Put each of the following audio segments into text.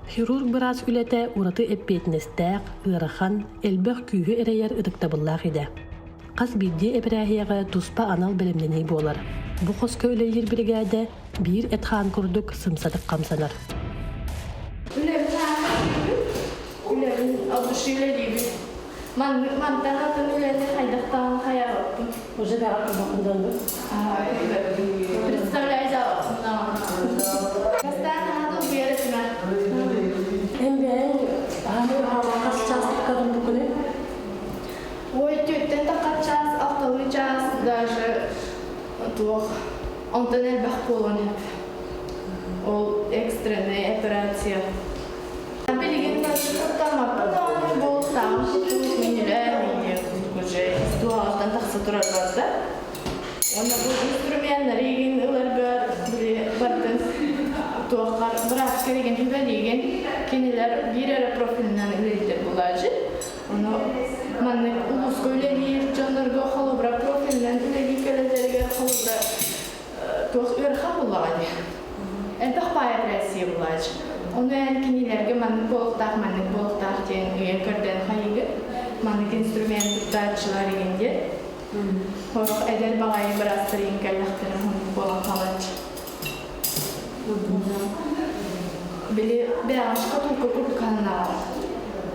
Хирург бырас үлете ураты эппетнестәк, ырахан, элбэх күйі эрейер ыдыктабыллах иде. Қас бидде эбірәхияға туспа анал білімденей болар. Бұ қосқа өлейір бригада бір этхан күрдік сымсадық қамсанар. Үлемін алғышылы дейбі. Мантанатын үлені қайдақтан қаяр оттым. Уже бәға қылбақындан бұ? Представляй залапсындан. Кастан хатыл бересіна. Әмбәң, қас частық қадым бұқыны? Ой, түйттен тақат час, ақталы час, даже туох. Онтан әлбәқ болын әп. Ол экстренный операция. Білген башы құттамақпын, оны бол тағым құттық менелер, уже дуағаттан тақсы тұрар барды. Оны бұл инструменттер еген ұлар бардың туаққар бұрақ кереген түбәлеген кенелер бір әрі профилінен үлелдер бұлажы. Оны мәнік ұлыс көйлелер, жанларға қалыбыра профилінен үлелі көлелерге қалыбыра туақ өрқа бұлағады. Әлбәқ бай операция бұлажы. Onu kendilerine manlık boltaq diyen üye körden hayıgı, manlık instrument dağıtçılar егенде. Horuk eder bağayı bırastırıyın kallaqtırı honu bolan қалачы. Bili bir ağaçqa tulka kurdukanına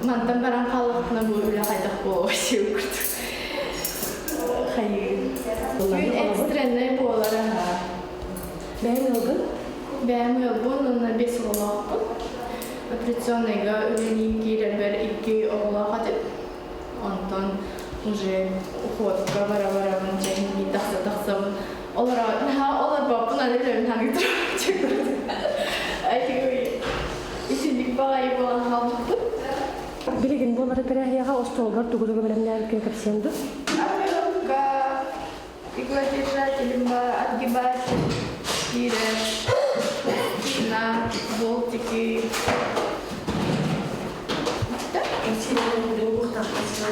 mantan baran qallıqtına bu üle qaydaq bu şey kurdu. Hayıgı. Gün ekstrenler bu olara. Бәң oldu? Ben bununla 5 oğlaqtım. Operasyonega öleniykiyle bir 2 oğlaq edip, ondan уже uходка vara bunca taqsa olar babın adetlerin hangi durumda çıkırdı. Aytı işinlik bağayı bolan haldıktı. Bilgin bolar эпирахияға остолдар тугузуга белемнәр кен капсенду. Оперовка, иглодержателем, отгибатель, тираж, спина, болтики.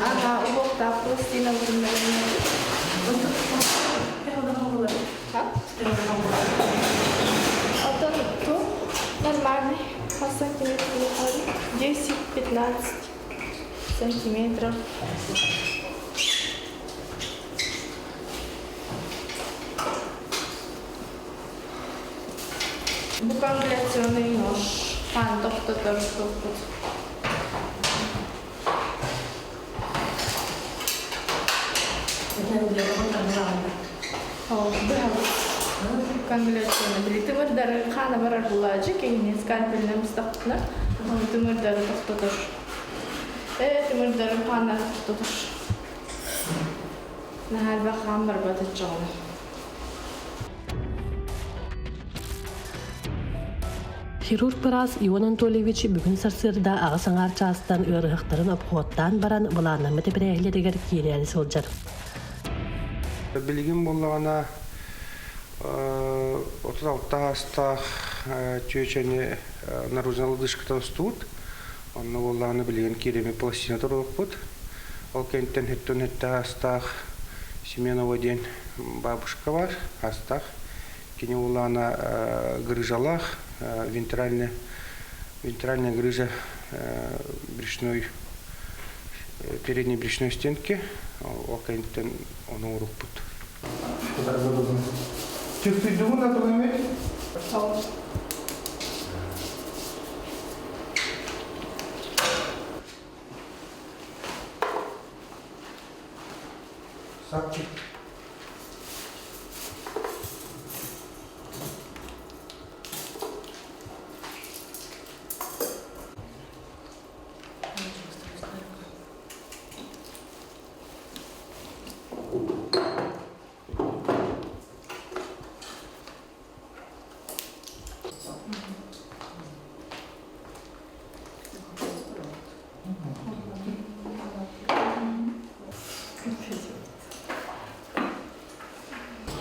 Ага, убокта, пластина вымерена. Это то нормальный, по сантиметру выходит, 10-15 сантиметров. Букангуляционный нож, пантов-то тоже тут. Букангуляционный. Били тымырдары қаны барар бұлажы, кейінен скальпельне мұстақтына, тымырдары тоқтатыр. Тымырдары қаны тоқтатыр. Нәхәлбә қан бар батыр жоғын. Хирург Барас Иван Анатольевич бүгін сарсырда ағысаңар частан өріқтарын опқуаттан баран бұланамы тепірәхілерігер кейлері солжар. Білген болағына 36 астақ түйечені наружна лыдышқыта ұстуыд. Онны болағына білген кереме пластина тұрылық бұд. Ол кенттен хеттен астақ Семенова ден бабушка бар, астақ. Кене болағына грыжалақ, вентральная грыжа передней брюшной стенки. Оконтен он урух пут. Чувствуете думу на твой меч? Сапчик.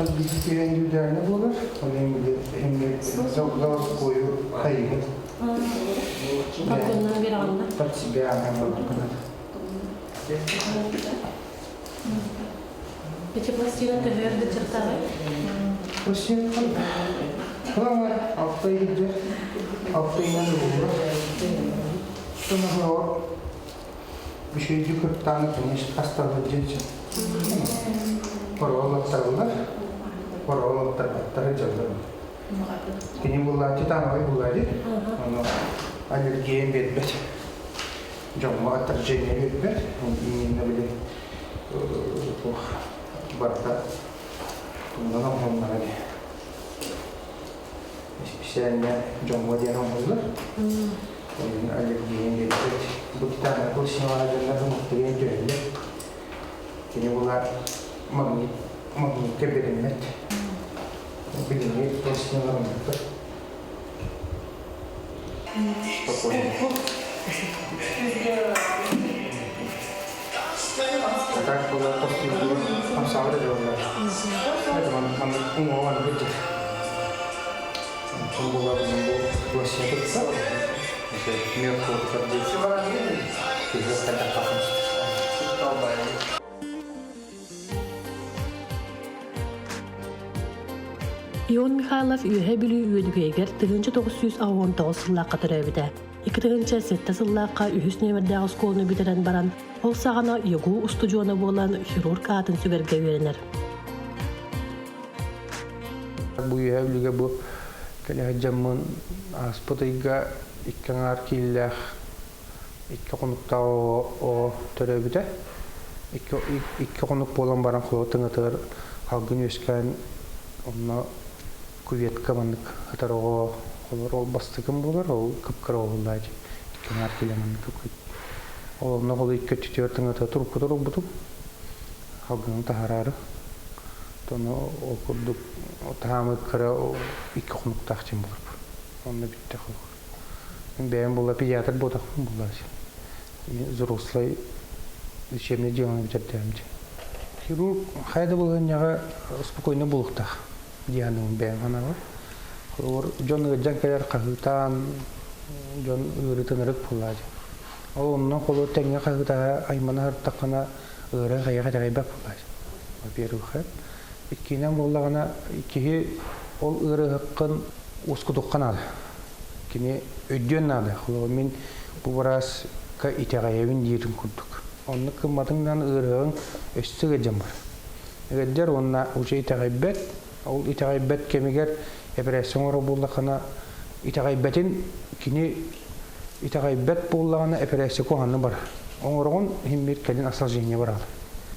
Bilgisayar individualne bulur. Hem zavaz koyu kayını. Kaptandan bir anda. Под себя она Peki plastина teverdi çırtağı? Пластина. Tamam, haftaya gideceğiz. Haftaya inanır olur. Sonra o bir şey yukarı tane güneş hastalığı için. Oralar tarafları çaldı. Kini bulladı tane bulladı. Onu alerjiye bedbet. Jammu alerjiye bedbet. İğne bile bu barda. Bundan onlara İşlerinde Jammu diye olmalı. Onun alerjiye bedbet. Bu tane bu sinirlerden mutluyum diyor. Kini bunlar magnet keberimlet. Bilmiyorum, prosesine varmalıdır. Tak bunlar prosesine pasavra diyorlar. Ne zaman bunu olan bir şey. Bunlar bu prosesine tutsa, işte miyokort kadar bir kadar takım. Ion Mikhailov ühe bilü üyedügeyger 1999 yıllıqa töröbüde. 2007 yıllıqa ühüs nemerdägi skolunu bitiren baran, ol sagana ýogu ustujuona bolan hirurg atyn sügerge öýrenir. Bu ühe bu kelehjamın aspatayga ikkaňar killeh ikki konukta o töröbüde. İki konuk bolan baran holotyňytyr halgyn ösken onu kuvvet kamanlık atar o olur ol bastıkım bulur o kıpkara olurlar kenar kilemanın kıpkı onunla kolu iki tütüyortun ata turup butup halkının tahararı onu okurduk o tahamı kara o iki konuk takçım bulur onunla bitti kalır ben bula pediatr bodak bular zuruslay işemne cevabını bitirdiğimce хирург хайда булганьяга спокойно булукта дианын бен ана бар. Олар жонга жанкалар кагытан жон үрүтөнөрөк булады. Ал оннан коло теңге кагыта аймана такана ыры гайга дагайбак булады. Во-первых, иккинен буллагана икки ол ыры хаккын ускудуккана. Кини өйдөннады. Коло мен бу барас ка итегаевин дирин курдук. Onu kımmatından ırığın üstüge jamar. Eğer onna uçe itaybet, ol itaybet kemiger operasyon bullakana itaybetin kini itaybet bullakana operasyon kohanı bar. Onurun himmir kelin asal jeni var.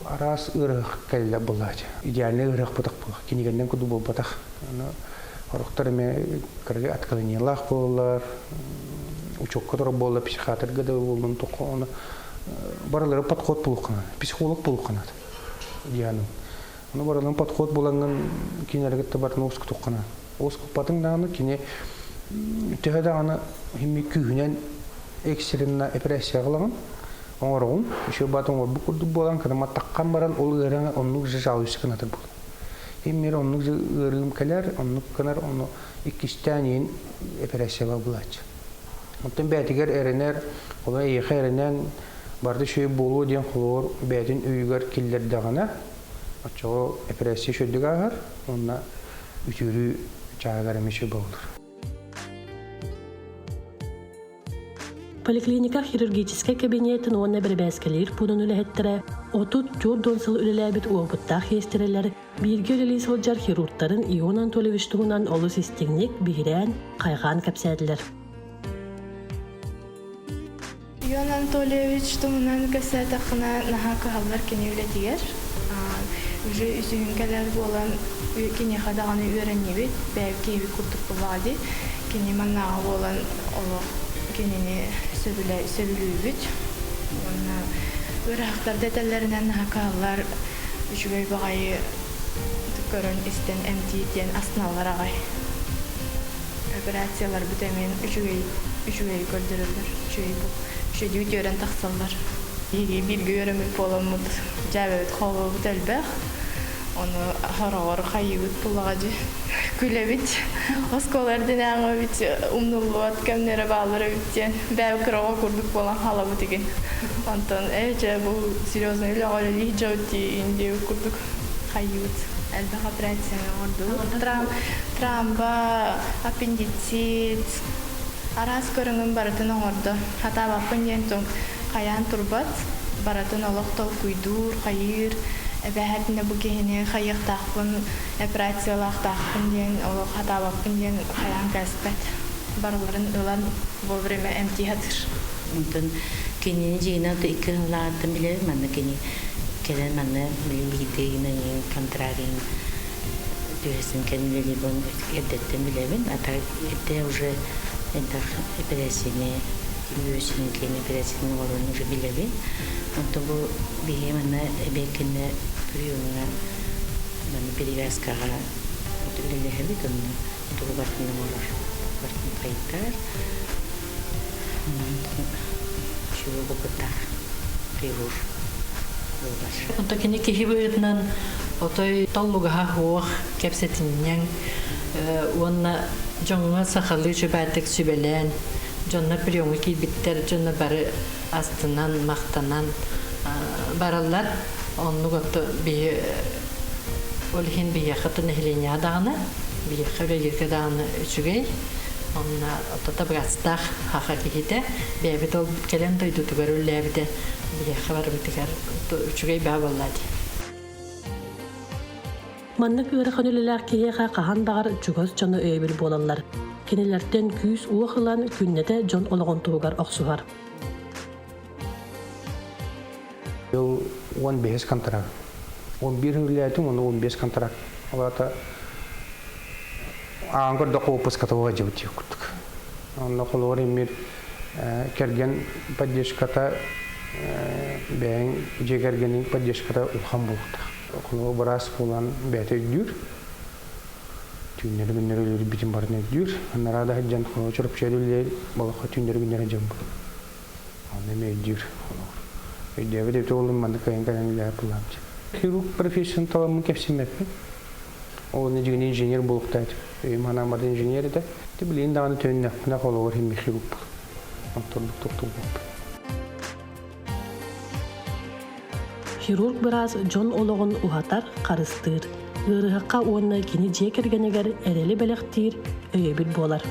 Aras ırık kelle bullaç. İdealne ırık batak bulak. Kini genden kudu bol batak. Ana oruktar me karga atkalıniyalak bollar. Uçok kadar bolla psikiyatr gada bollun toku onu Baraları patkot bulukana, psikolog bulukana. Yani, onu baraların patkot bulangan kinelerge tabarını oskut okana. Oskut patın dağını kine tühe dağını himmi kühünen ekselinna operasiya kılagan. Oğurağın, şu batın var bu kurdu bulan kadama takkan baran ol ığırana onluk jajal üstü kanatır bulan. Himmir onluk ığırılım keler, onluk kanar onu ikistaniyin operasiya bulaç. Ondan betiger erener, ola eyke erenen barda şöyle bolu diyen xolor bätin üýger killer dagana açığı operasiya şöldük agar onna ütürü çağıgarmışı bolur. Poliklinika хирургический кабинетін онна бір бәскелер пунын үләхеттірі, отут жордон сыл үлеләбет уабыттақ хестерелер, бірге үлелей солжар хирургтарын Ион Анатольевич туғынан олы системник бігірән қайған кәпсәділер. Ион Анатольевич туғынан кәпсәдіқына наға қағалар кені үлетігер. Уже үзігінкәлер болан кені қадағаны үйренебет, бәйіп кейбі күрдік бұлады. Кені маннаға болан олы кенені сөбілуібіт. Өрақтар деталларынан хақалар үшігей бағайы түккөрін істен әмтиеттен астыналар ағай. Операциялар бүтәмен үшігей көрдірілдір. Үшігей өтеурен тақсалар. Бірге өрімік болымыд жәбәбет қолы бұт әлбәқ. Onu harağır xayıbıt bulağacı külebit. Oskolardan ağa bit umnulluat kömnere bağları bitken bäw kırağa kurduk bolan hala bu tegen. Ondan bu serýozny öyle öyle jawti indi kurduk xayıbıt. элбэх операцияны орду. Травма, аппендицит, арас көрүнгүн барытын орду. Хата баппын ден тоң каян турбат, баратын олох толкуйдур, кайыр, бәһәрдіне бұ кейіне қайық тақпын, операциялақ тақпын ден, олох хата баппын ден каян кәспәт. Барыларын ылан бұл время әмтихатыр. Онтон кенені жейна то икі лаатын білер, манна кені келен манна білем бігітегін әнен контрагин дүйесін кенелері бұн әдеттен білемін. Ата әдде уже әддақ операцияны, дүйесінің кені операцияның орын уже білемін. Онтон бұл біге манна әбекені приемына манна перевязкаға білелі әбет, онна тұғы бартының олар. Бартын қайттар. Чего богата привур булбаш. Онта кини кихи быытнан отой толлугаха хуох кепсетиннен уонна жоңга сахалы чөбәтек сүбелен жонна приемы килбиттер жонна бары астынан мактанан бараллар оннугатты бие олхин бие хатын хиленя дагына бие хавелерге дагына үчүгей онна отта брастах хаха кихите бебит ол келен тойду тугаруллебде бие хабар битер үчүгей бабаллады. Маннык ыраханылар киеха кахан багар жугас жана өйбүр болалар. Кинелерден күз уохылан күннете жон ологон тугар оксугар. Ел 15 контракт. 11 хүләтү, 15 контракт. Алата аңгыр да копус катауга жибти күттүк. Онда колор эмир керген поддержката бәң жегергенин поддержката улхан болду. Колор барас булан бәте дүр. Түннөр күннөр битим барны дүр. Анарада хаҗан колор чырып шерилер, балык түннөр күннөр жам. Аны ме дүр. Өйдәбе деп толым манда кайын-кайынлар булам. Хирург профессиясын талабын кепсемеппин. Ол нежеген инженер болуктайт. Мана мада инженер да. Ти билин даганы төннө мына колор хим хирург. Антондук токтол. Хирург biraz жон ологон ухатар карыстыр. Ырыхакка уонна кини жекергенегер эрели белектир өйөбүт болар.